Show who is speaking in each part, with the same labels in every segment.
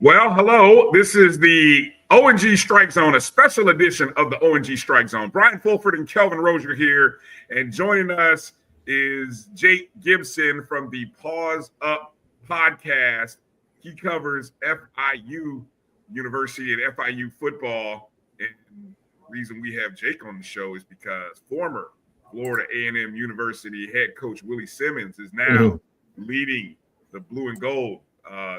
Speaker 1: Well, hello. This is the O&G StrikeZone, a special edition of the O&G StrikeZone. Bryan and Kelvin Rozier here, and joining us is Jake Gibson from the Paws Up Podcast. He covers FIU University and FIU football. And the reason we have Jake on the show is because former Florida A&M University head coach Willie Simmons is now leading the blue and gold,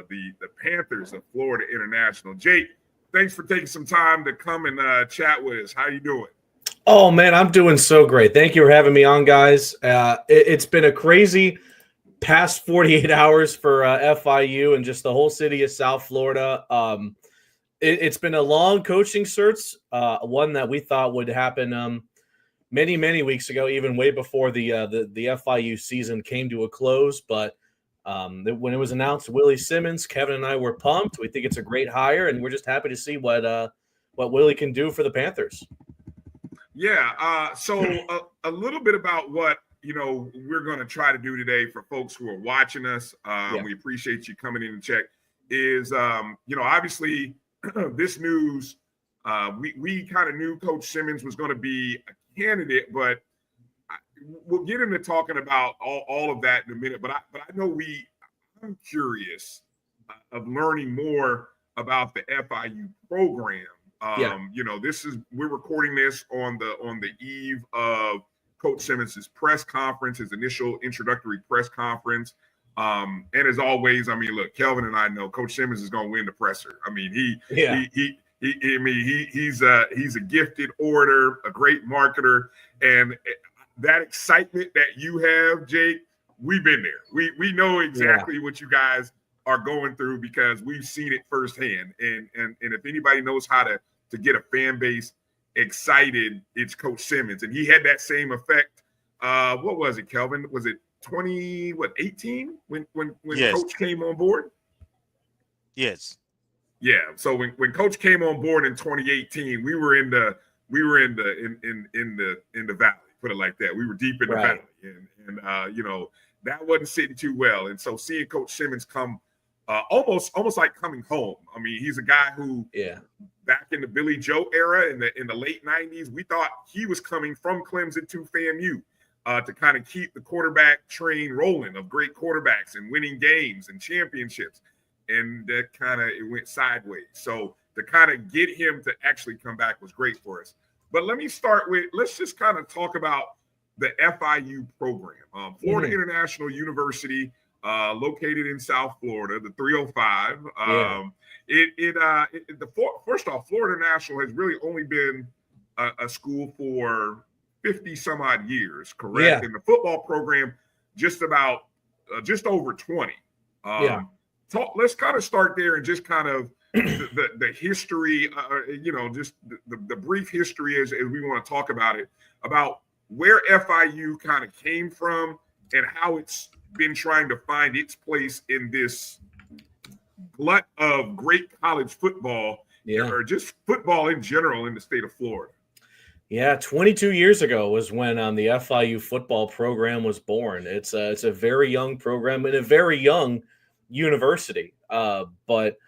Speaker 1: the Panthers of Florida International. Jake, thanks for taking some time to come and chat with us. How you doing?
Speaker 2: Oh, man, I'm doing so great. Thank you for having me on, guys. It's been a crazy past 48 hours for FIU and just the whole city of South Florida. It's been a long coaching search, one that we thought would happen many, many weeks ago, even way before the FIU season came to a close. But when it was announced, Willie Simmons, Kevin and I were pumped. We think it's a great hire, and we're just happy to see what Willie can do for the Panthers.
Speaker 1: Yeah. So a little bit about what we're going to try to do today for folks who are watching us. We appreciate you coming in and check. Is obviously this news. We kind of knew Coach Simmons was going to be a candidate, but we'll get into talking about all of that in a minute. But I know I'm curious of learning more about the FIU program. We're recording this on the eve of Coach Simmons' press conference, his initial introductory press conference. And as always, look, Kelvin and I know Coach Simmons is going to win the presser. He's a gifted orator, a great marketer, and that excitement that you have, Jake, we've been there. We know exactly what you guys are going through because we've seen it firsthand. And if anybody knows how to get a fan base excited, it's Coach Simmons. And he had that same effect. What was it, Kelvin? Was it 18 when Coach came on board?
Speaker 3: Yes.
Speaker 1: Yeah. So when Coach came on board in 2018, we were in the valley. Put it like that. We were deep in the valley, and that wasn't sitting too well. And so seeing Coach Simmons come, almost like coming home. He's a guy who, back in the Billy Joe era in the late '90s, we thought he was coming from Clemson to FAMU to kind of keep the quarterback train rolling of great quarterbacks and winning games and championships. And that it went sideways. So to kind of get him to actually come back was great for us. But let's just kind of talk about the FIU program. Florida International University, located in South Florida, the 305. First off, Florida International has really only been a school for 50 some odd years, correct?
Speaker 2: Yeah.
Speaker 1: And the football program, just over 20. Let's kind of start there and just kind of the history, just the brief history as we want to talk about it, about where FIU kind of came from and how it's been trying to find its place in this glut of great college football, or just football in general in the state of Florida.
Speaker 2: Yeah, 22 years ago was when the FIU football program was born. It's a very young program and a very young university, but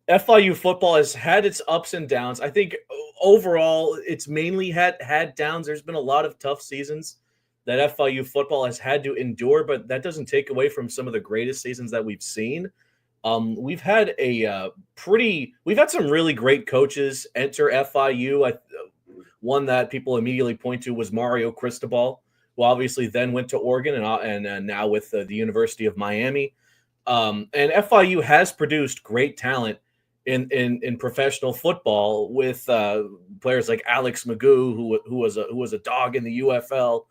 Speaker 2: FIU football has had its ups and downs. I think overall it's mainly had downs. There's been a lot of tough seasons that FIU football has had to endure, but that doesn't take away from some of the greatest seasons that we've seen. We've had some really great coaches enter FIU. One that people immediately point to was Mario Cristobal, who obviously then went to Oregon and now with the University of Miami. And FIU has produced great talent in professional football with players like Alex Magoo, who was a dog in the UFL,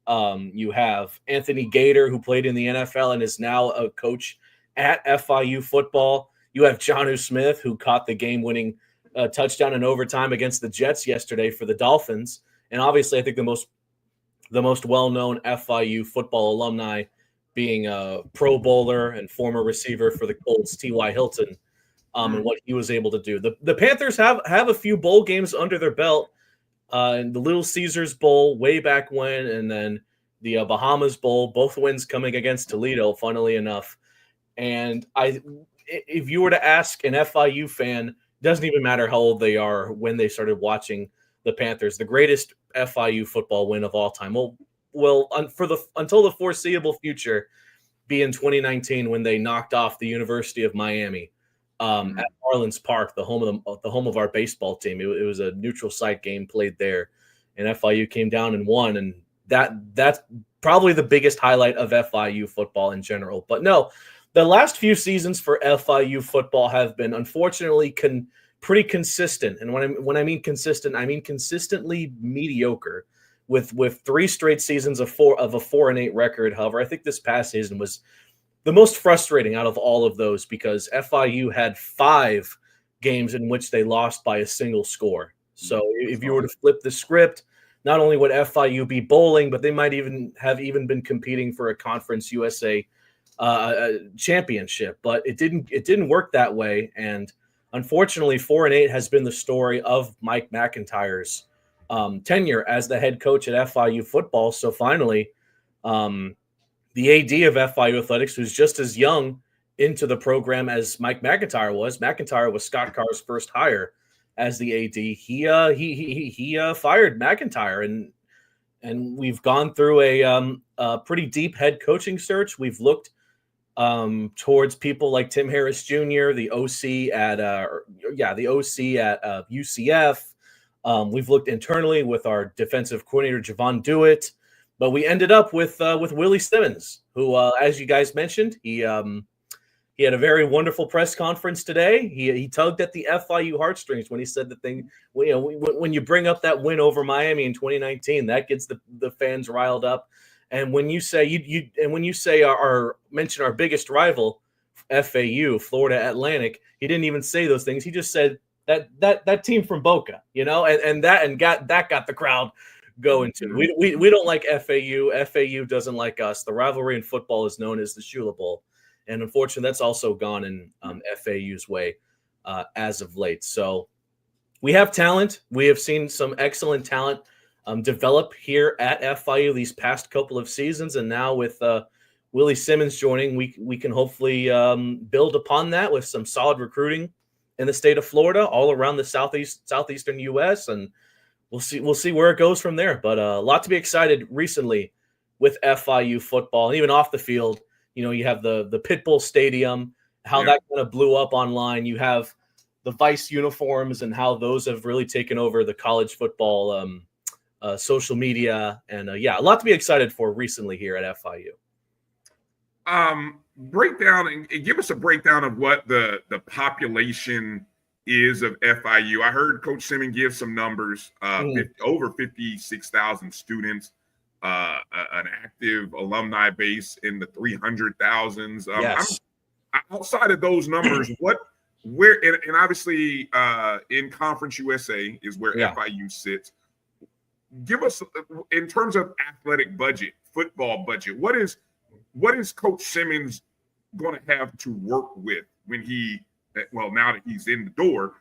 Speaker 2: You have Anthony Gator, who played in the NFL and is now a coach at FIU football. You have Jonnu Smith, who caught the game-winning touchdown in overtime against the Jets yesterday for the Dolphins. And obviously, I think the most well-known FIU football alumni being a Pro Bowler and former receiver for the Colts, T.Y. Hilton, and what he was able to do. The Panthers have a few bowl games under their belt. In the Little Caesars Bowl way back when, and then the Bahamas Bowl, both wins coming against Toledo, funnily enough. And if you were to ask an FIU fan, doesn't even matter how old they are when they started watching the Panthers, the greatest FIU football win of all time will until the foreseeable future be in 2019 when they knocked off the University of Miami at Marlins Park, the home of our baseball team. It was a neutral site game played there, and FIU came down and won. And that's probably the biggest highlight of FIU football in general. But no, the last few seasons for FIU football have been unfortunately pretty consistent. And when I mean consistent, I mean consistently mediocre. With 3 straight seasons of a 4-8 record. However, I think this past season was the most frustrating out of all of those because FIU had 5 games in which they lost by a single score. So if you were to flip the script, not only would FIU be bowling, but they might even been competing for a Conference USA championship. But it didn't work that way. And unfortunately, 4-8 has been the story of Mike McIntyre's tenure as the head coach at FIU football. So finally, the AD of FIU Athletics, who's just as young into the program as Mike McIntyre was. McIntyre was Scott Carr's first hire as the AD. He fired McIntyre, and we've gone through a pretty deep head coaching search. We've looked towards people like Tim Harris Jr., the OC at UCF. We've looked internally with our defensive coordinator Javon Dewitt. But we ended up with Willie Simmons, who, as you guys mentioned, he had a very wonderful press conference today. He tugged at the FIU heartstrings when he said the thing. When you bring up that win over Miami in 2019, that gets the fans riled up. And when you say mention our biggest rival, FAU, Florida Atlantic, he didn't even say those things. He just said that team from Boca, and that got the crowd going to. We don't like FAU. FAU doesn't like us. The rivalry in football is known as the Shula Bowl, and unfortunately, that's also gone in FAU's way as of late. So we have talent. We have seen some excellent talent develop here at FIU these past couple of seasons, and now with Willie Simmons joining, we can hopefully build upon that with some solid recruiting in the state of Florida, all around the southeastern U.S. and We'll see where it goes from there, but a lot to be excited recently with FIU football, and even off the field. You have the Pitbull Stadium, how that kind of blew up online. You have the Vice uniforms and how those have really taken over the college football social media, and a lot to be excited for recently here at FIU.
Speaker 1: Breakdown and give us a breakdown of what the population is of FIU. I heard Coach Simmons give some numbers, over 56,000 students, an active alumni base in the 300,000s.
Speaker 2: Yes.
Speaker 1: Outside of those numbers, and obviously in Conference USA is where FIU sits. Give us, in terms of athletic budget, football budget, what is Coach Simmons going to have to work with when now that he's in the door,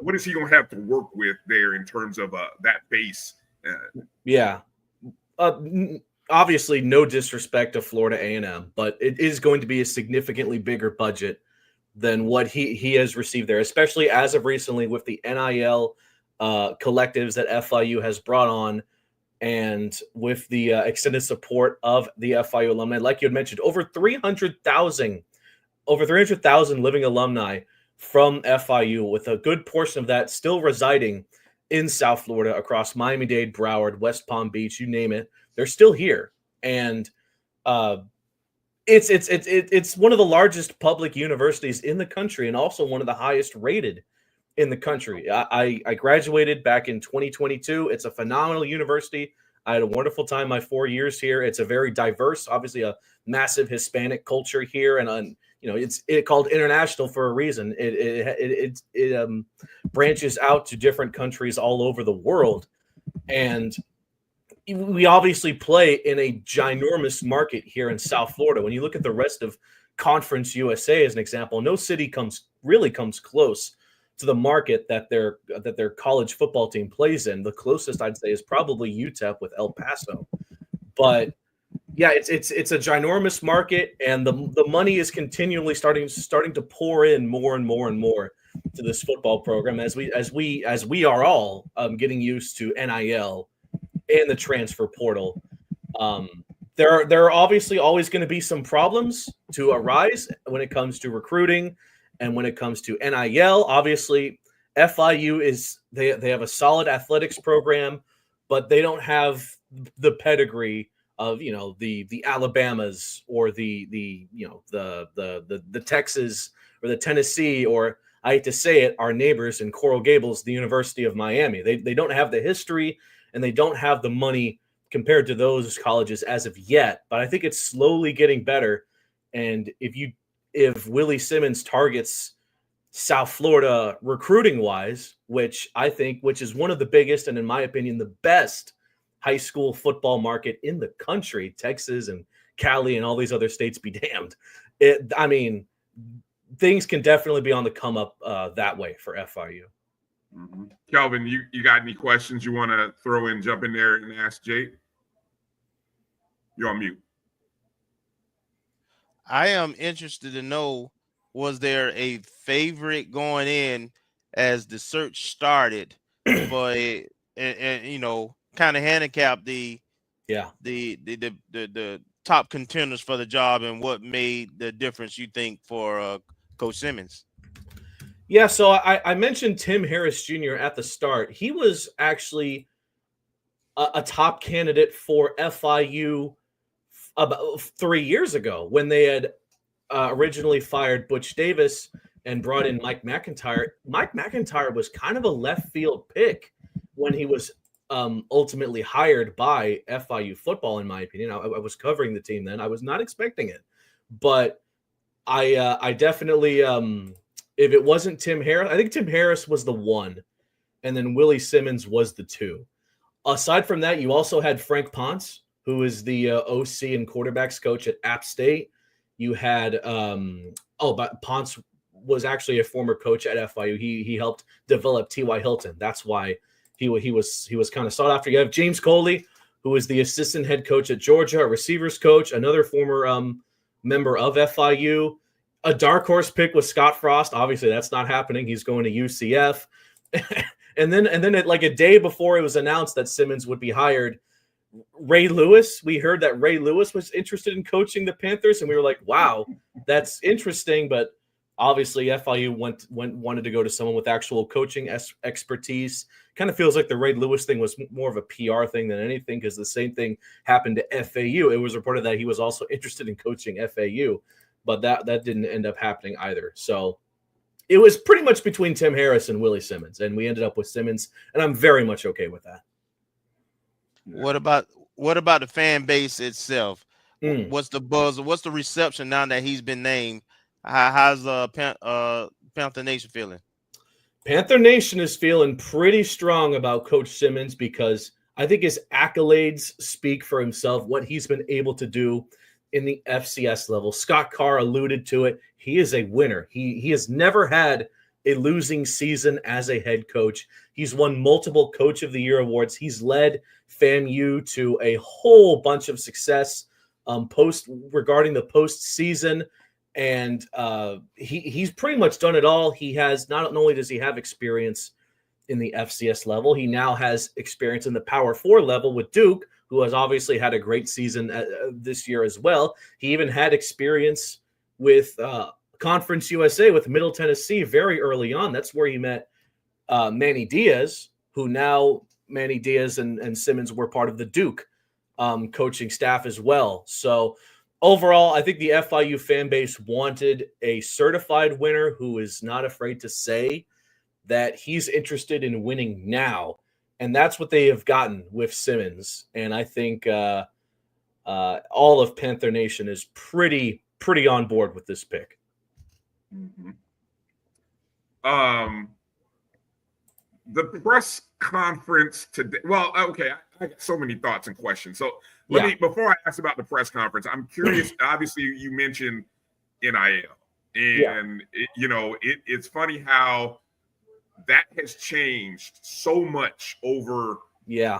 Speaker 1: what is he going to have to work with there in terms of that base?
Speaker 2: Obviously, no disrespect to Florida A&M, but it is going to be a significantly bigger budget than what he has received there, especially as of recently with the NIL collectives that FIU has brought on, and with the extended support of the FIU alumni. Like you had mentioned, over 300,000 living alumni from FIU, with a good portion of that still residing in South Florida across Miami-Dade, Broward, West Palm Beach, you name it. They're still here. And it's one of the largest public universities in the country, and also one of the highest rated in the country. I graduated back in 2022. It's a phenomenal university. I had a wonderful time my 4 years here. It's a very diverse, obviously a massive Hispanic culture here, and it's called international for a reason. It branches out to different countries all over the world, and we obviously play in a ginormous market here in South Florida. When you look at the rest of Conference USA as an example, no city comes close to the market that their college football team plays in. The closest I'd say is probably UTEP with El Paso. But yeah, it's a ginormous market, and the money is continually starting to pour in more and more and more to this football program as we are all getting used to NIL and the transfer portal. There are obviously always going to be some problems to arise when it comes to recruiting and when it comes to NIL. Obviously, FIU they have a solid athletics program, but they don't have the pedigree of the Alabamas or the Texas or the Tennessee, or I hate to say it, our neighbors in Coral Gables, the University of Miami. They don't have the history and they don't have the money compared to those colleges as of yet, but I think it's slowly getting better. And if Willie Simmons targets South Florida recruiting wise, which is one of the biggest and in my opinion the best high school football market in the country, Texas and Cali and all these other states be damned. Things can definitely be on the come up that way for FIU.
Speaker 1: Mm-hmm. Kelvin, you got any questions you want to jump in there and ask Jake? You're on mute.
Speaker 3: I am interested to know, was there a favorite going in as the search started for and kind of handicap the top contenders for the job, and what made the difference, you think, for Coach Simmons?
Speaker 2: Yeah, so I mentioned Tim Harris Jr. at the start. He was actually a top candidate for FIU about 3 years ago when they had originally fired Butch Davis and brought in Mike McIntyre. Mike McIntyre was kind of a left field pick when he was ultimately hired by FIU football, in my opinion. I was covering the team then. I was not expecting it, but I definitely if it wasn't Tim Harris, I think Tim Harris was the one, and then Willie Simmons was the two. Aside from that, you also had Frank Ponce, who is the OC and quarterbacks coach at App State. You had but Ponce was actually a former coach at FIU. He helped develop T.Y. Hilton. That's why he was kind of sought after. You have James Coley, who is the assistant head coach at Georgia, a receivers coach, another former member of FIU. A dark horse pick was Scott Frost. Obviously, that's not happening. He's going to UCF. and then like a day before it was announced that Simmons would be hired, Ray Lewis. We heard that Ray Lewis was interested in coaching the Panthers, and we were like, "Wow, that's interesting." But obviously, FIU wanted to go to someone with actual coaching expertise. Kind of feels like the Ray Lewis thing was more of a PR thing than anything, because the same thing happened to FAU. It was reported that he was also interested in coaching FAU, but that didn't end up happening either. So it was pretty much between Tim Harris and Willie Simmons, and we ended up with Simmons, and I'm very much okay with that.
Speaker 3: What about the fan base itself? What's the buzz? What's the reception now that he's been named? How's Panther Nation feeling?
Speaker 2: Panther Nation is feeling pretty strong about Coach Simmons, because I think his accolades speak for himself, what he's been able to do in the FCS level. Scott Carr alluded to it. He is a winner. He has never had a losing season as a head coach. He's won multiple Coach of the Year awards. He's led FAMU to a whole bunch of success regarding the postseason. And he's pretty much done it all. He has, not only does he have experience in the FCS level, he now has experience in the Power 4 level with Duke, who has obviously had a great season this year as well. He even had experience with Conference USA with Middle Tennessee very early on. That's where he met Manny Diaz, who now Manny Diaz and Simmons were part of the Duke coaching staff as well. So overall, I think the FIU fan base wanted a certified winner who is not afraid to say that he's interested in winning now. And that's what they have gotten with Simmons. And I think all of Panther Nation is pretty on board with this pick.
Speaker 1: Mm-hmm. The press conference today. Well, okay, I got so many thoughts and questions. So let me, before I ask about the press conference, I'm curious. Obviously, you mentioned NIL, and it's funny how that has changed so much over.
Speaker 2: Yeah.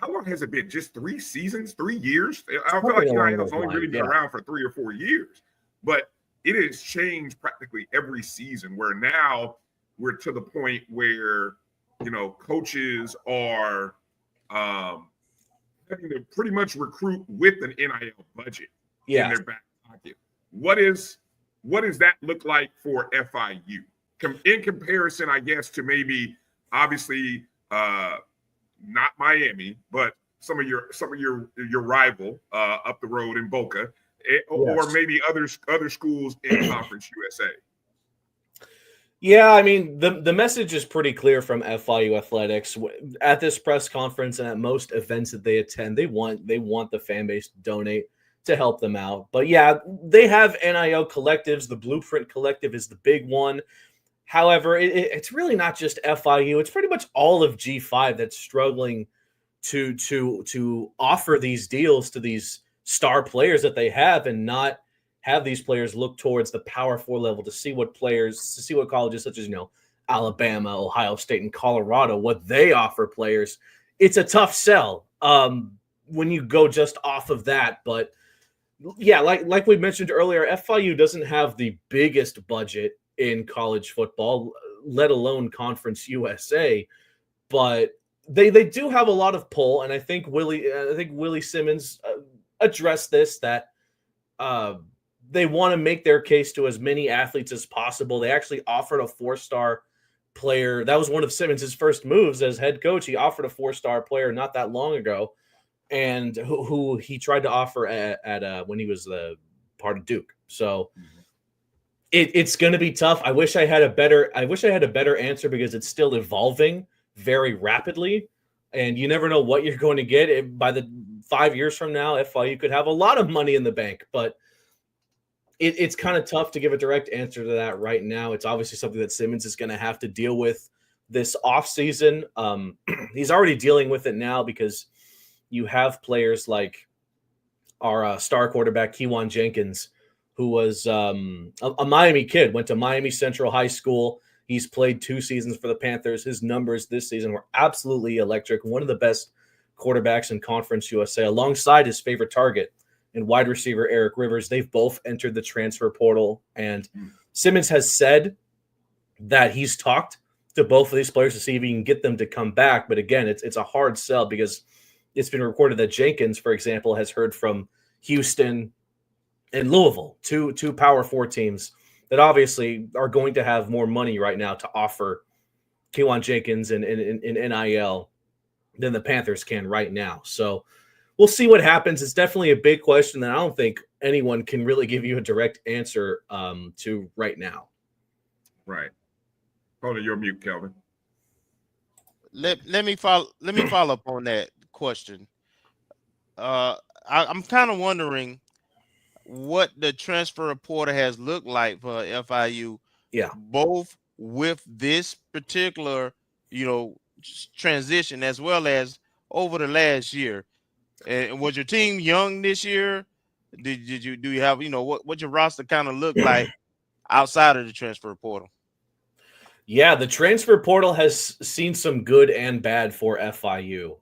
Speaker 1: How long has it been? Just 3 seasons, 3 years? I feel like NIL has only really been around for 3 or 4 years, but it has changed practically every season. Where now we're to the point where coaches are having to pretty much recruit with an NIL budget in their back pocket. What does that look like for FIU in comparison, I guess, to maybe obviously not Miami, but some of your rival up the road in Boca, or maybe other schools in Conference USA?
Speaker 2: Yeah, I mean, the message is pretty clear from FIU Athletics. At this press conference and at most events that they attend, they want the fan base to donate to help them out. But yeah, they have NIL collectives. The Blueprint Collective is the big one. However, it's really not just FIU. It's pretty much all of G5 that's struggling to offer these deals to these star players that they have, and not have these players look towards the Power 4 level to see what colleges such as Alabama, Ohio State, and Colorado, what they offer players. It's a tough sell when you go just off of that. But yeah, like we mentioned earlier, FIU doesn't have the biggest budget in college football, let alone Conference USA, but they do have a lot of pull. And I think Willie Simmons addressed this, that they want to make their case to as many athletes as possible. They actually offered a 4-star player. That was one of Simmons' first moves as head coach. He offered a 4-star player not that long ago, and who he tried to offer at when he was part of Duke. So it's going to be tough. I wish I had a better answer, because it's still evolving very rapidly, and you never know what you're going to get. By the 5 years from now, FIU could have a lot of money in the bank, but it's kind of tough to give a direct answer to that right now. It's obviously something that Simmons is going to have to deal with this offseason. He's already dealing with it now, because you have players like our star quarterback, Kewan Jenkins, who was a Miami kid, went to Miami Central High School. He's played 2 seasons for the Panthers. His numbers this season were absolutely electric. One of the best quarterbacks in Conference USA, alongside his favorite target and wide receiver Eric Rivers. They've both entered the transfer portal, and Simmons has said that he's talked to both of these players to see if he can get them to come back. But again, it's a hard sell, because it's been reported that Jenkins, for example, has heard from Houston and Louisville, two Power 4 teams that obviously are going to have more money right now to offer Kewan Jenkins in NIL than the Panthers can right now. So we'll see what happens. It's definitely a big question that I don't think anyone can really give you a direct answer to right now.
Speaker 1: Right. Hold on, you're mute, Kelvin.
Speaker 3: Let me follow up on that question. I'm kind of wondering what the transfer portal has looked like for FIU.
Speaker 2: Yeah.
Speaker 3: Both with this particular, transition, as well as over the last year. And was your team young this year? Do you have, what your roster kind of look like outside of the transfer portal?
Speaker 2: Yeah, the transfer portal has seen some good and bad for FIU.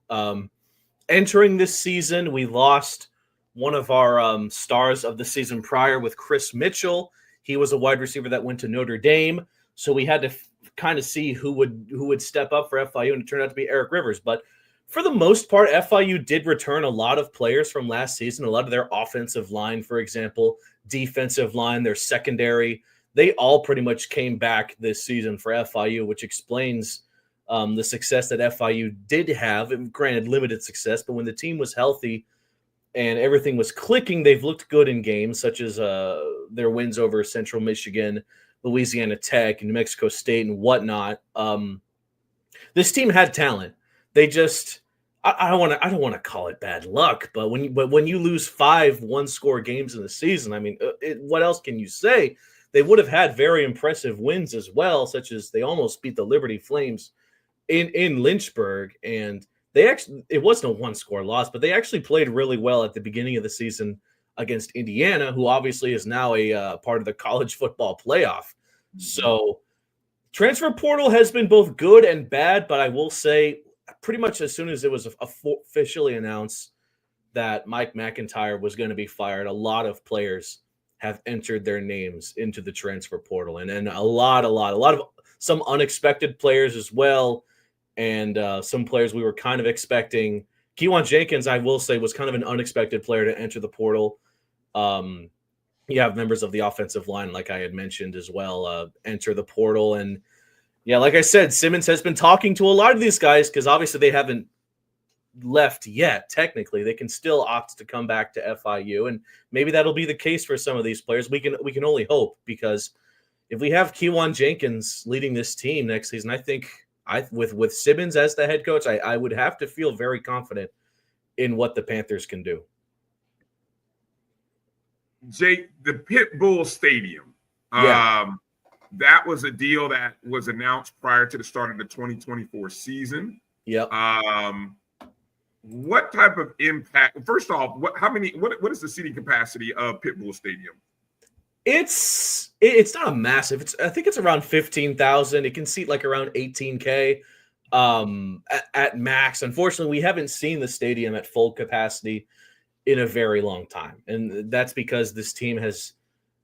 Speaker 2: Entering this season, we lost one of our stars of the season prior with Chris Mitchell. He was a wide receiver that went to Notre Dame. So we had to kind of see who would step up for FIU, and it turned out to be Eric Rivers. But for the most part, FIU did return a lot of players from last season. A lot of their offensive line, for example, defensive line, their secondary, they all pretty much came back this season for FIU, which explains the success that FIU did have. And granted, limited success, but when the team was healthy and everything was clicking, they've looked good in games such as their wins over Central Michigan, Louisiana Tech, and New Mexico State and whatnot. This team had talent. they just I don't want to call it bad luck, but when you lose 5 one-score games in the season, I mean, what else can you say? They would have had very impressive wins as well, such as they almost beat the Liberty Flames in Lynchburg, and it wasn't a one-score loss, but they actually played really well at the beginning of the season against Indiana, who obviously is now a part of the college football playoff. So transfer portal has been both good and bad, but I will say pretty much as soon as it was officially announced that Mike McIntyre was going to be fired, a lot of players have entered their names into the transfer portal, and a lot of some unexpected players as well, and some players we were kind of expecting. Kewan Jenkins, I will say, was kind of an unexpected player to enter the portal. You have members of the offensive line, like I had mentioned as well, enter the portal. And yeah, like I said, Simmons has been talking to a lot of these guys because obviously they haven't left yet. Technically, they can still opt to come back to FIU, and maybe that'll be the case for some of these players. We can only hope, because if we have Kewan Jenkins leading this team next season, I think with Simmons as the head coach, I would have to feel very confident in what the Panthers can do.
Speaker 1: Jake, the Pit Bull Stadium, that was a deal that was announced prior to the start of the 2024 season.
Speaker 2: Yep.
Speaker 1: What type of impact? First off, what is the seating capacity of Pit Bull Stadium?
Speaker 2: It's not a massive. I think it's around 15,000. It can seat like around 18K at max. Unfortunately, we haven't seen the stadium at full capacity in a very long time, and that's because this team has,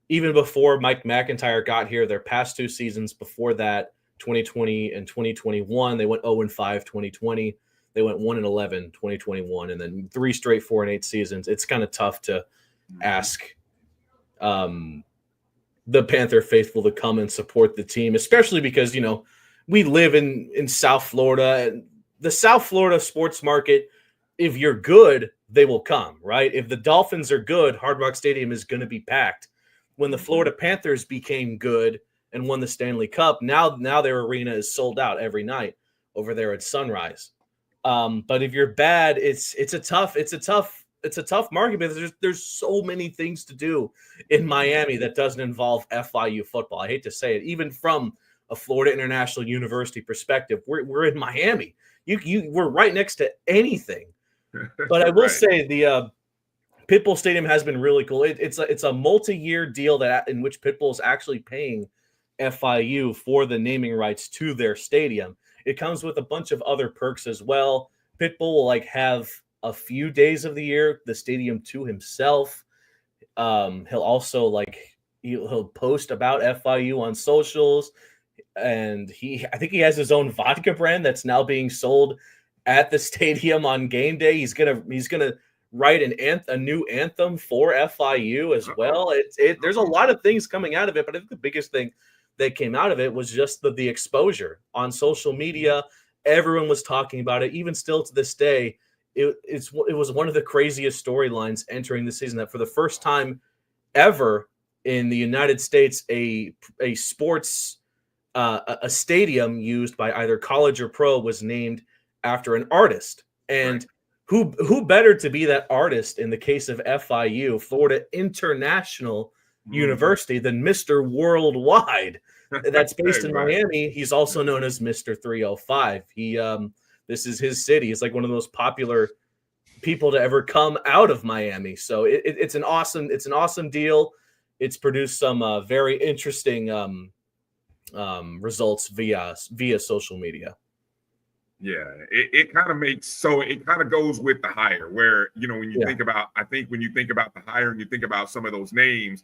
Speaker 2: even before Mike McIntyre got here, their past 2 seasons before that, 2020 and 2021, they went 0-5 2020. They went 1-11 2021, and then 3 straight 4-8 seasons. It's kind of tough to ask the Panther faithful to come and support the team, especially because, we live in South Florida, and the South Florida sports market, if you're good, they will come, right? If the Dolphins are good, Hard Rock Stadium is going to be packed. When the Florida Panthers became good and won the Stanley Cup, now their arena is sold out every night over there at Sunrise. But if you're bad, it's a tough market, because there's so many things to do in Miami that doesn't involve FIU football. I hate to say it, even from a Florida International University perspective, we're in Miami. We're right next to anything. But I will say the Pitbull Stadium has been really cool. It's a multi-year deal in which Pitbull is actually paying FIU for the naming rights to their stadium. It comes with a bunch of other perks as well. Pitbull will have a few days of the year the stadium to himself. He'll also he'll post about FIU on socials, and I think he has his own vodka brand that's now being sold at the stadium on game day. He's gonna write a new anthem for FIU as well. There's a lot of things coming out of it, but I think the biggest thing that came out of it was just the exposure on social media. Everyone was talking about it. Even still to this day, it was one of the craziest storylines entering the season, that for the first time ever in the United States, a sports a stadium used by either college or pro was named after an artist. And who better to be that artist in the case of FIU, Florida International University, than Mr. Worldwide. That's based in Miami. He's also known as Mr. 305. This is his city. He's like one of the most popular people to ever come out of Miami. So it's an awesome deal. It's produced some very interesting results via social media.
Speaker 1: Yeah, it kind of goes with the hire, where when you think about the hire and you think about some of those names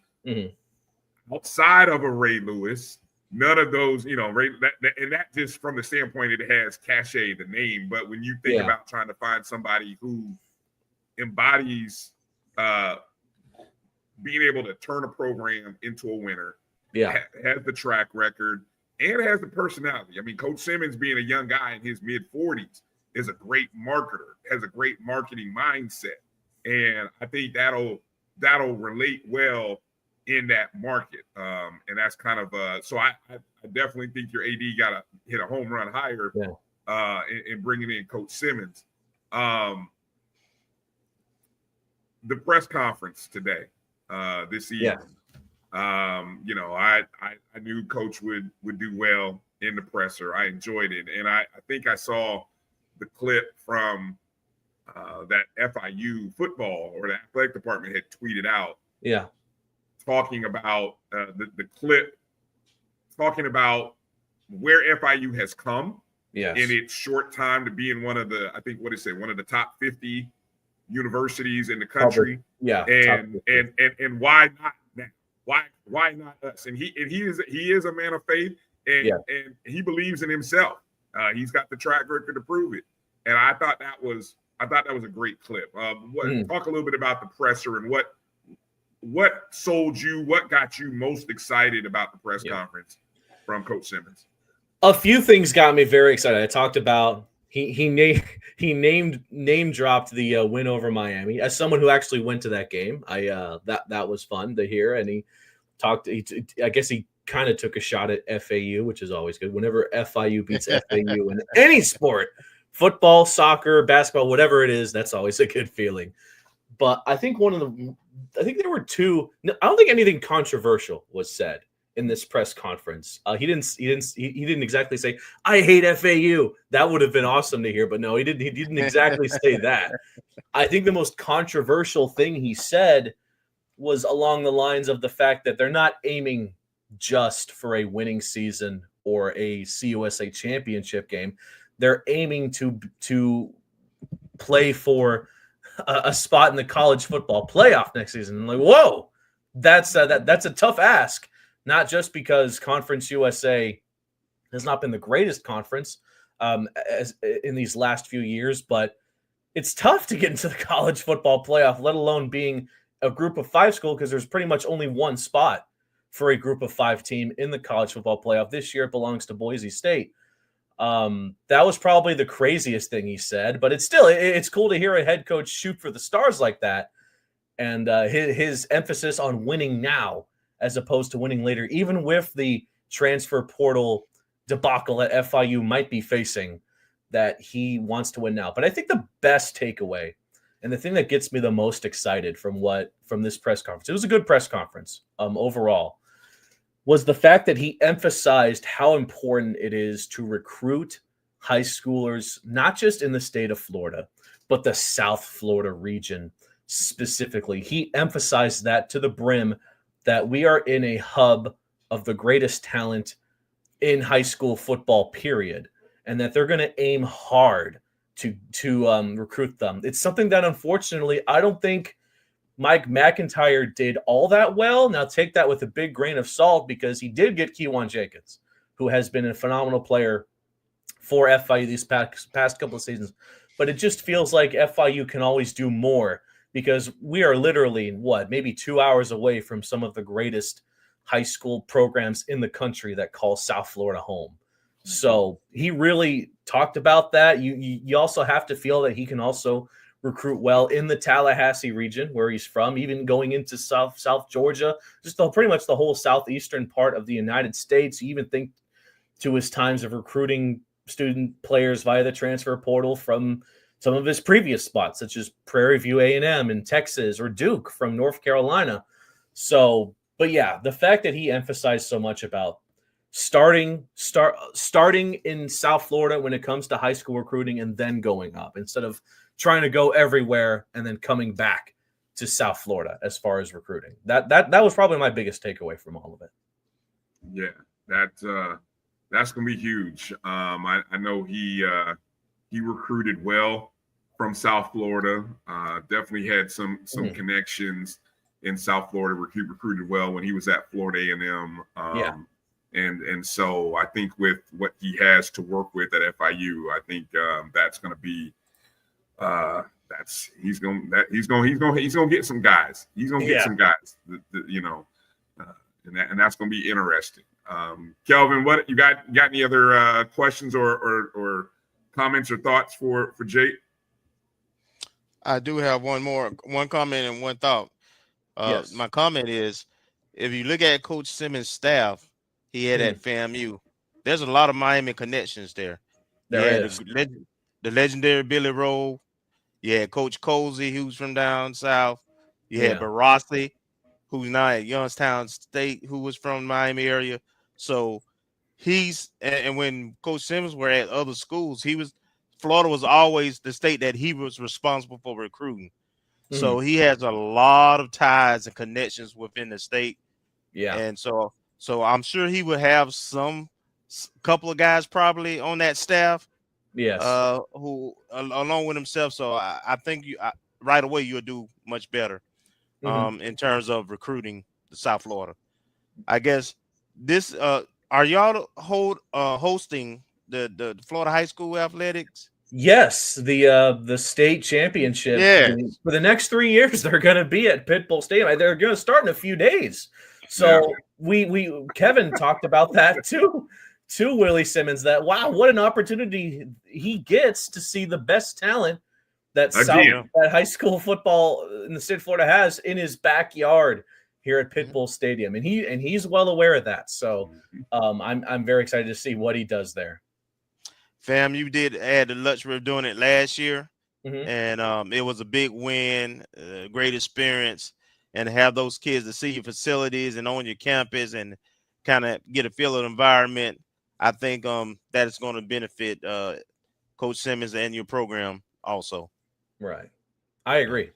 Speaker 1: outside of a Ray Lewis, none of those, and that just from the standpoint it has cachet, the name. But when you think about trying to find somebody who embodies being able to turn a program into a winner, has the track record, and has the personality. I mean, Coach Simmons, being a young guy in his mid-40s, is a great marketer, has a great marketing mindset. And I think that'll relate well in that market. And that's kind of so I definitely think your AD got to hit a home run hire in bringing in Coach Simmons. The press conference today, this evening. I knew Coach would do well in the presser. I enjoyed it, and I think I saw the clip from that FIU football or the athletic department had tweeted out.
Speaker 2: Yeah,
Speaker 1: talking about the clip, talking about where FIU has come.
Speaker 2: Yes.
Speaker 1: In its short time to be in one of the, I think one of the top 50 universities in the country.
Speaker 2: Yeah.
Speaker 1: And why not now? Why not us? And he is a man of faith, and he believes in himself. He's got the track record to prove it. And I thought that was a great clip. Talk a little bit about the presser and what sold you, what got you most excited about the press conference from Coach Simmons.
Speaker 2: A few things got me very excited. I talked about he name dropped the win over Miami. As someone who actually went to that game, that was fun to hear. And he talked. I guess he kind of took a shot at FAU, which is always good. Whenever FIU beats FAU in any sport, football, soccer, basketball, whatever it is, that's always a good feeling. But I think there were two. I don't think anything controversial was said in this press conference. He didn't exactly say, "I hate FAU." That would have been awesome to hear, but no, he didn't exactly say that. I think the most controversial thing he said was along the lines of the fact that they're not aiming just for a winning season or a CUSA championship game. They're aiming to play for a spot in the college football playoff next season. I'm like, whoa, that's a tough ask. Not just because Conference USA has not been the greatest conference as in these last few years, but it's tough to get into the college football playoff, let alone being a group of five school, because there's pretty much only one spot for a group of five team in the college football playoff. This year it belongs to Boise State. That was probably the craziest thing he said, but it's cool to hear a head coach shoot for the stars like that. And his emphasis on winning now as opposed to winning later, even with the transfer portal debacle that FIU might be facing, that he wants to win now. But I think the best takeaway and the thing that gets me the most excited from this press conference, it was a good press conference overall, was the fact that he emphasized how important it is to recruit high schoolers, not just in the state of Florida, but the South Florida region specifically. He emphasized that to the brim, that we are in a hub of the greatest talent in high school football, period, and that they're going to aim hard to recruit them. It's something that, unfortunately, I don't think Mike McIntyre did all that well. Now, take that with a big grain of salt, because he did get Kewan Jenkins, who has been a phenomenal player for FIU these past couple of seasons. But it just feels like FIU can always do more, because we are literally, maybe 2 hours away from some of the greatest high school programs in the country that call South Florida home. So he really talked about that. You also have to feel that he can also recruit well in the Tallahassee region where he's from, even going into South Georgia, just pretty much the whole southeastern part of the United States. You even think to his times of recruiting student players via the transfer portal from some of his previous spots, such as Prairie View A&M in Texas or Duke from North Carolina. So, but yeah, the fact that he emphasized so much about starting in South Florida when it comes to high school recruiting and then going up, instead of trying to go everywhere and then coming back to South Florida as far as recruiting. That was probably my biggest takeaway from all of it.
Speaker 1: Yeah, that's going to be huge. I know he recruited well from South Florida. Definitely had some connections in South Florida. Recruited well when he was at Florida A&M. And so I think with what he has to work with at FIU, I think that's going to be he's going to get some guys. He's going to get some guys. And that's going to be interesting. Kelvin, what you got any other questions or comments or thoughts for Jake?
Speaker 3: I do have one comment and one thought.
Speaker 2: Yes.
Speaker 3: My comment is, if you look at Coach Simmons' staff he had at FAMU, there's a lot of Miami connections there.
Speaker 2: There is.
Speaker 3: The legendary Billy Rowe. You had Coach Cozy, who's from down south. You had Barassi, who's now at Youngstown State, who was from Miami area. So and when Coach Simmons were at other schools, Florida was always the state that he was responsible for recruiting. So he has a lot of ties and connections within the state.
Speaker 2: Yeah.
Speaker 3: And so I'm sure he would have couple of guys probably on that staff.
Speaker 2: Yes.
Speaker 3: Who along with himself. So I think right away you'll do much better in terms of recruiting the South Florida. I guess this are y'all hosting the Florida High School Athletics?
Speaker 2: Yes, the state championship.
Speaker 3: Yeah.
Speaker 2: For the next 3 years, they're going to be at Pitbull Stadium. They're going to start in a few days. So we Kevin talked about that too. To Willie Simmons, that wow, what an opportunity he gets to see the best talent that high school football in the state of Florida has in his backyard here at Pitbull Stadium, and he's well aware of that. So I'm very excited to see what he does there.
Speaker 3: Fam, you did add the luxury of doing it last year, and it was a big win, great experience, and to have those kids to see your facilities and on your campus and kind of get a feel of the environment. I think that is going to benefit Coach Simmons and your program also. Right.
Speaker 2: I agree.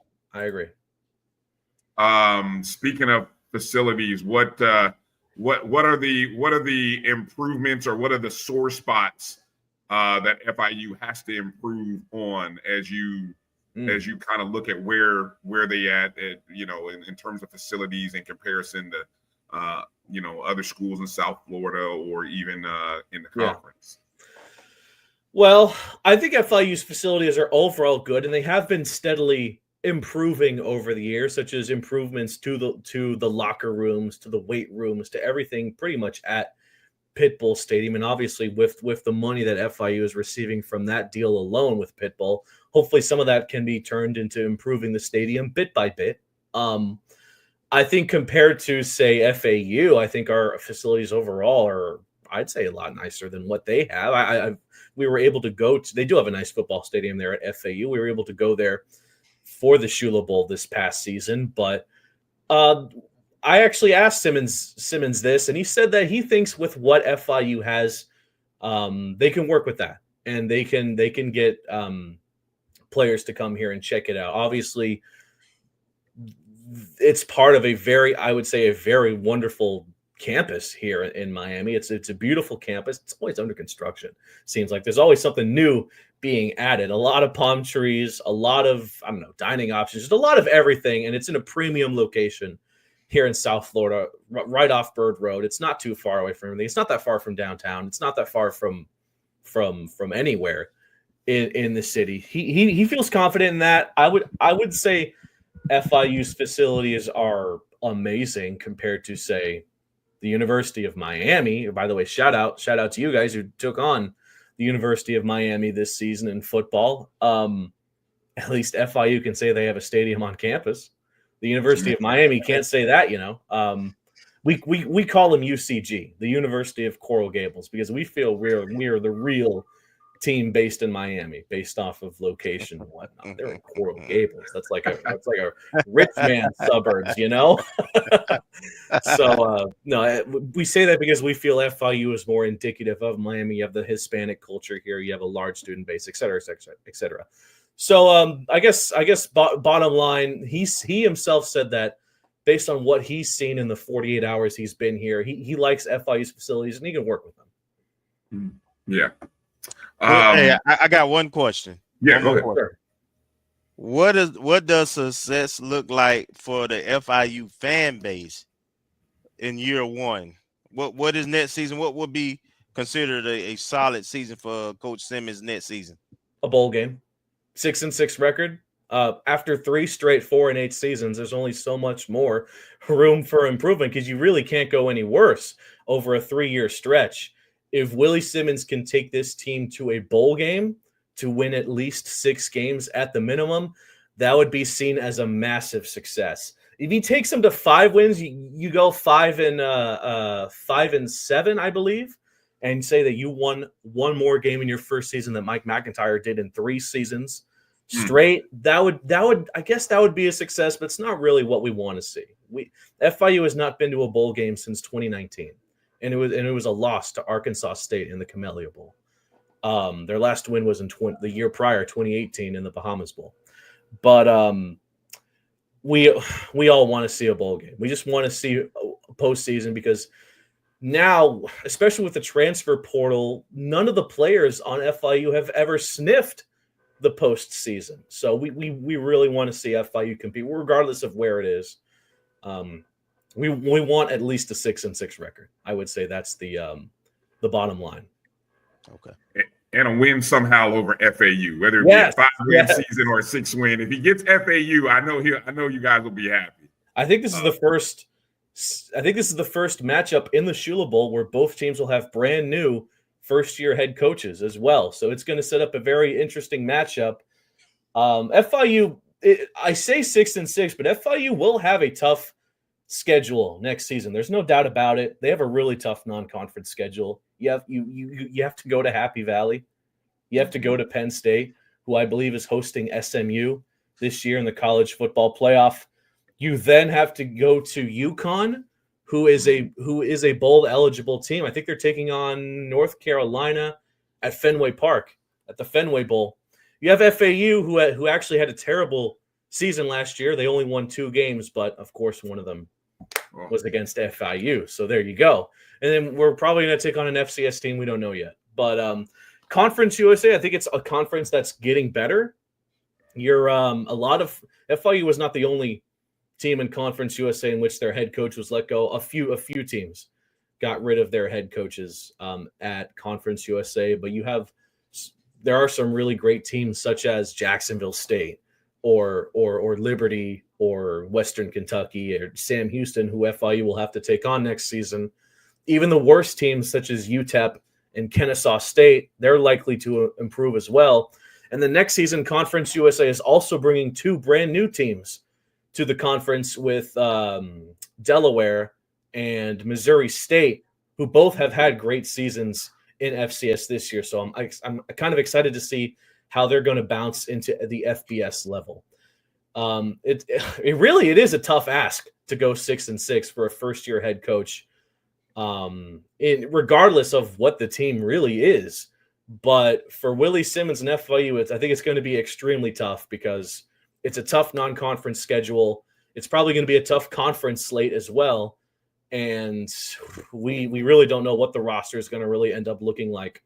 Speaker 1: Speaking of facilities, what are the improvements or what are the sore spots that FIU has to improve on as you kind of look at where they at in terms of facilities in comparison to other schools in South Florida or even in the conference?
Speaker 2: Well, I think FIU's facilities are overall good, and they have been steadily improving over the years, such as improvements to the locker rooms, to the weight rooms, to everything pretty much at Pitbull Stadium. And obviously with the money that FIU is receiving from that deal alone with Pitbull, hopefully some of that can be turned into improving the stadium bit by bit. I think compared to, say, FAU, I think our facilities overall are, I'd say, a lot nicer than what they have. We were able to go to – they do have a nice football stadium there at FAU. We were able to go there for the Shula Bowl this past season. But I actually asked Simmons this, and he said that he thinks with what FIU has, they can work with that. And they can get players to come here and check it out. Obviously – it's part of a very wonderful campus here in Miami. It's a beautiful campus. It's always under construction. Seems like there's always something new being added. A lot of palm trees, a lot of, dining options, just a lot of everything. And it's in a premium location here in South Florida, right off Bird Road. It's not too far away from anything. It's not that far from downtown. It's not that far from anywhere in the city. He feels confident in that. I would say FIU's facilities are amazing compared to, say, the University of Miami. By the way, shout out to you guys who took on the University of Miami this season in football. At least FIU can say they have a stadium on campus. The University of Miami can't say that, We call them UCG, the University of Coral Gables, because we feel we're the real team based in Miami, based off of location and whatnot. They're in Coral Gables. That's like a rich man suburbs, So no, we say that because we feel FIU is more indicative of Miami. You have the Hispanic culture here. You have a large student base, et cetera, et cetera, et cetera. So I guess bottom line, he himself said that based on what he's seen in the 48 hours he's been here, he likes FIU's facilities and he can work with them.
Speaker 1: Yeah.
Speaker 3: Hey, I got one question.
Speaker 1: Yeah, go ahead. Sure.
Speaker 3: What does success look like for the FIU fan base in year one? What is next season? What would be considered a solid season for Coach Simmons next season?
Speaker 2: A bowl game, 6-6 record. After 3 straight 4-8 seasons, there's only so much more room for improvement because you really can't go any worse over a 3-year stretch. If Willie Simmons can take this team to a bowl game to win at least 6 games at the minimum, that would be seen as a massive success. If he takes them to 5 wins, you go 5-7, I believe, and say that you won one more game in your first season that Mike McIntyre did in 3 seasons straight, that would I guess that would be a success, but it's not really what we want to see. FIU has not been to a bowl game since 2019, and it was a loss to Arkansas State in the Camellia Bowl. Their last win was in the year prior, 2018, in the Bahamas Bowl. But we all want to see a bowl game. We just want to see a postseason because now, especially with the transfer portal, none of the players on FIU have ever sniffed the postseason. So we really want to see FIU compete, regardless of where it is. We want at least a 6-6 record. I would say that's the bottom line.
Speaker 3: Okay.
Speaker 1: And a win somehow over FAU, whether it be a 5-win season or a 6-win. If he gets FAU, I know you guys will be happy.
Speaker 2: I think this is the first. I think this is the first matchup in the Shula Bowl where both teams will have brand new first-year head coaches as well. So it's going to set up a very interesting matchup. FIU, I say 6-6, but FIU will have a tough schedule next season. There's no doubt about it. They have a really tough non-conference schedule. You have to go to Happy Valley. You have to go to Penn State, who I believe is hosting SMU this year in the college football playoff. You then have to go to UConn, who is a bowl eligible team. I think they're taking on North Carolina at Fenway Park at the Fenway Bowl. You have FAU, who actually had a terrible season last year. They only won 2 games, but of course one of them was against FIU. So there you go. And then we're probably going to take on an FCS team. We don't know yet. But Conference USA, I think it's a conference that's getting better. You're a lot of FIU was not the only team in Conference USA in which their head coach was let go. A few teams got rid of their head coaches at Conference USA, but there are some really great teams such as Jacksonville State or Liberty or Western Kentucky or Sam Houston, who FIU will have to take on next season. Even the worst teams such as UTEP and Kennesaw State, they're likely to improve as well. And the next season, Conference USA is also bringing 2 brand new teams to the conference with Delaware and Missouri State, who both have had great seasons in FCS this year. So I'm kind of excited to see how they're going to bounce into the FBS level. It is a tough ask to go 6-6 for a first-year head coach, regardless of what the team really is. But for Willie Simmons and FIU, I think it's going to be extremely tough because it's a tough non-conference schedule. It's probably going to be a tough conference slate as well. And we really don't know what the roster is going to really end up looking like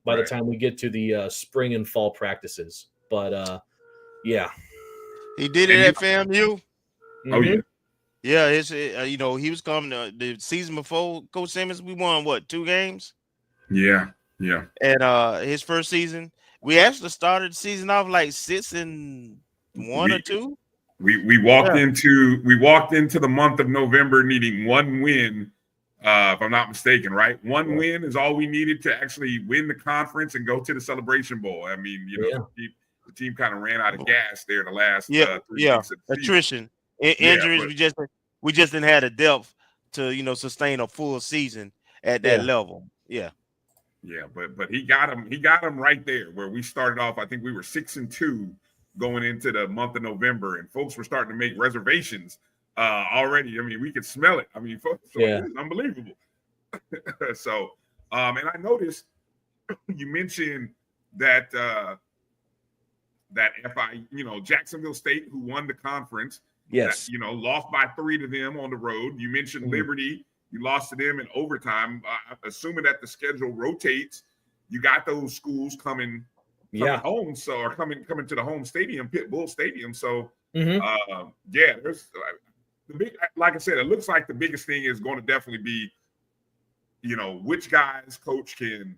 Speaker 2: by the time we get to the spring and fall practices. But, yeah.
Speaker 3: He did it at FAMU.
Speaker 1: Oh, yeah.
Speaker 3: Yeah, he was coming the season before Coach Simmons. We won, 2 games?
Speaker 1: Yeah.
Speaker 3: And his first season, we actually started the season off like 6-1 or 2.
Speaker 1: We walked into the month of November needing 1 win, if I'm not mistaken, right? 1 win is all we needed to actually win the conference and go to the Celebration Bowl. I mean, the team kind of ran out of gas there the last 3 weeks of the
Speaker 3: attrition, injuries. We just didn't have the depth to sustain a full season at that level. Yeah.
Speaker 1: Yeah, but he got him right there where we started off. I think we were 6-2 going into the month of November, and folks were starting to make reservations already. I mean, we could smell it. I mean, folks, it's unbelievable. So, and I noticed you mentioned that FI, Jacksonville State, who won the conference,
Speaker 2: yes,
Speaker 1: lost by 3 to them on the road. You mentioned Liberty. You lost to them in overtime. Assuming that the schedule rotates, you got those schools coming home, so or coming to the home stadium, Pit Bull Stadium. So there's the big. Like I said, it looks like the biggest thing is going to definitely be, which guys coach can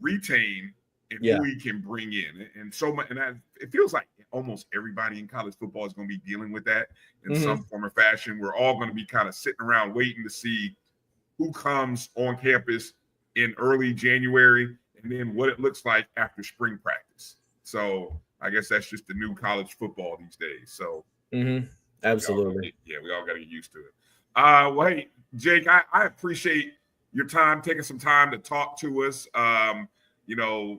Speaker 1: retain and who he can bring in, and so much. And it feels like almost everybody in college football is going to be dealing with that in some form or fashion. We're all going to be kind of sitting around waiting to see who comes on campus in early January and then what it looks like after spring practice. So I guess that's just the new college football these days. So
Speaker 2: absolutely.
Speaker 1: We all got to get used to it. Well, hey, Jake, I appreciate your time, taking some time to talk to us. I know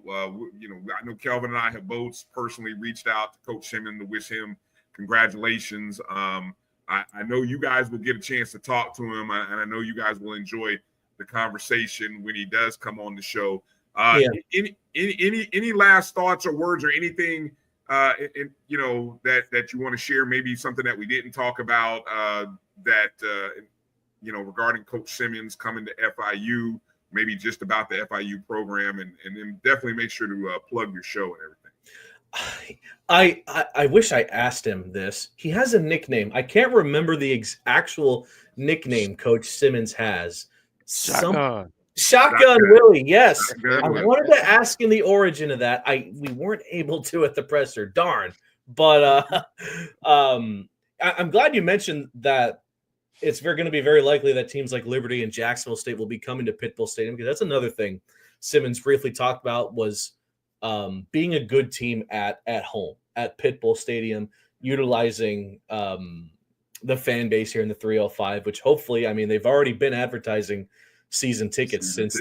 Speaker 1: Kelvin and I have both personally reached out to Coach Simmons to wish him congratulations. I know you guys will get a chance to talk to him, and I know you guys will enjoy the conversation when he does come on the show. Any last thoughts or words or anything that you want to share? Maybe something that we didn't talk about regarding Coach Simmons coming to FIU, maybe just about the FIU program, and then definitely make sure to plug your show and everything.
Speaker 2: I wish I asked him this. He has a nickname. I can't remember the actual nickname Coach Simmons has. Shotgun Willie, yes. I wanted to ask him the origin of that. We weren't able to at the presser, darn. But I'm glad you mentioned that it's going to be very likely that teams like Liberty and Jacksonville State will be coming to Pitbull Stadium, because that's another thing Simmons briefly talked about was being a good team at home at Pitbull Stadium, utilizing the fan base here in the 305, which hopefully, I mean, they've already been advertising season tickets since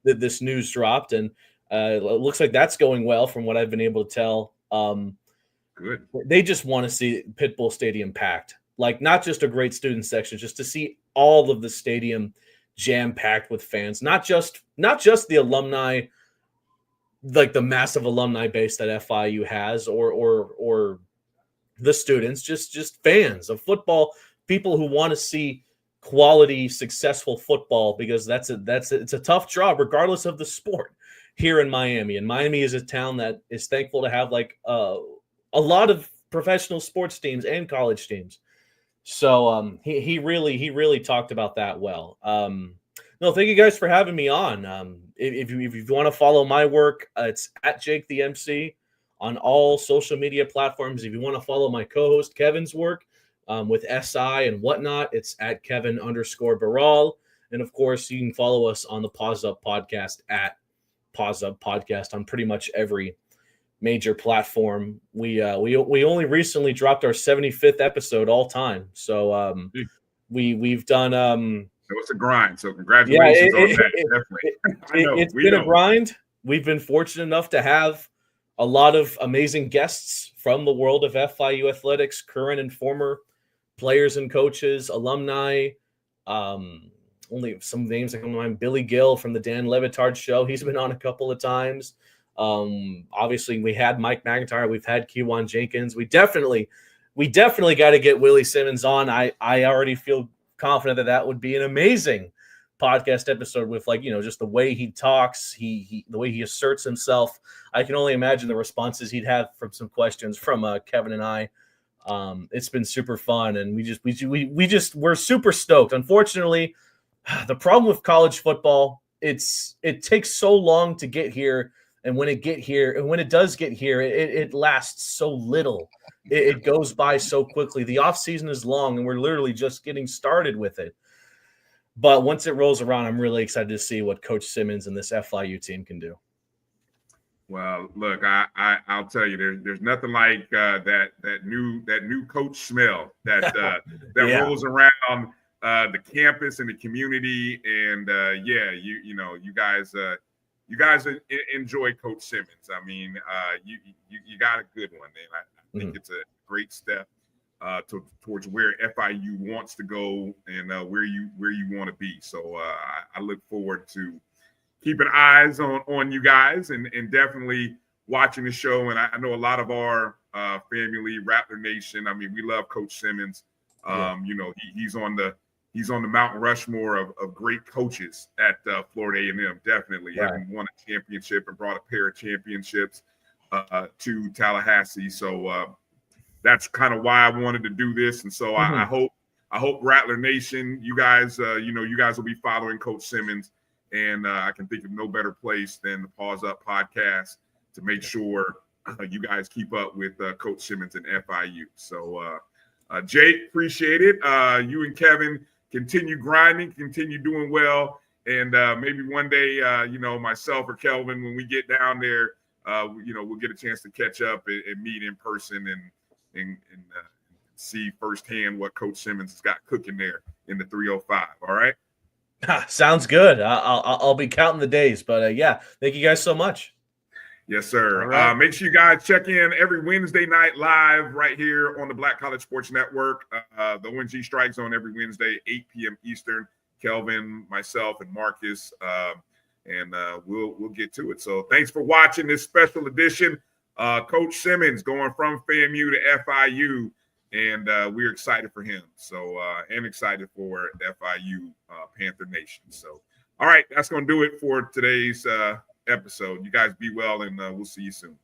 Speaker 2: this news dropped, and it looks like that's going well from what I've been able to tell.
Speaker 1: Good.
Speaker 2: They just want to see Pitbull Stadium packed, like not just a great student section, just to see all of the stadium jam packed with fans, not just the alumni, like the massive alumni base that FIU has, or the students, just fans of football, people who want to see quality, successful football, because it's a tough job regardless of the sport here in Miami. And Miami is a town that is thankful to have like a lot of professional sports teams and college teams. So he really talked about that well. No, thank you guys for having me on. If you want to follow my work, it's at Jake the MC on all social media platforms. If you want to follow my co-host Kevin's work with SI and whatnot, it's at Kevin_Baral. And of course, you can follow us on the Paws Up Podcast at Paws Up Podcast on pretty much every major platform. We only recently dropped our 75th episode all time. So we've done
Speaker 1: so it's a grind. So congratulations on that. Definitely.
Speaker 2: It's been a grind. We've been fortunate enough to have a lot of amazing guests from the world of FIU athletics, current and former players and coaches, alumni. Only some names that come to mind. Billy Gill from the Dan Le Batard Show. He's been on a couple of times. Obviously, we had Mike McIntyre. We've had Kewan Jenkins. We definitely got to get Willie Simmons on. I already feel confident that would be an amazing podcast episode with, like, just the way he talks, the way he asserts himself. I can only imagine the responses he'd have from some questions from Kevin and I. It's been super fun, and we're super stoked. Unfortunately, the problem with college football, it takes so long to get here, and when it does get here, it lasts so little. It goes by so quickly. The off season is long, and we're literally just getting started with it. But once it rolls around, I'm really excited to see what Coach Simmons and this FIU team can do.
Speaker 1: Well, look, I'll tell you, there's nothing like that new coach smell that rolls around the campus and the community, and you guys enjoy Coach Simmons. I mean, you got a good one, man. I think it's a great step towards where FIU wants to go and where you want to be. So I look forward to keeping eyes on you guys and definitely watching the show. And I know a lot of our family, Rattler Nation. I mean, we love Coach Simmons. He's on the Mount Rushmore of great coaches at Florida A&M. Definitely having won a championship and brought a pair of championships to Tallahassee. So that's kind of why I wanted to do this. And so I hope Rattler Nation, you guys will be following Coach Simmons. And I can think of no better place than the Paws Up Podcast to make sure you guys keep up with Coach Simmons and FIU. So, Jake, appreciate it. You and Kevin continue grinding, continue doing well. And maybe one day, myself or Kelvin, when we get down there, we'll get a chance to catch up and meet in person and see firsthand what Coach Simmons has got cooking there in the 305. All right?
Speaker 2: Sounds good. I'll be counting the days, but yeah, thank you guys so much.
Speaker 1: Yes, sir.
Speaker 3: Right.
Speaker 1: Make sure you guys check in every Wednesday night live right here on the Black College Sports Network. The O&G StrikeZone every Wednesday, 8 p.m. Eastern. Kelvin, myself, and Marcus, and we'll get to it. So thanks for watching this special edition. Coach Simmons going from FAMU to FIU, and we're excited for him. So and excited for FIU Panther Nation. So all right, that's going to do it for today's episode. You guys be well, and we'll see you soon.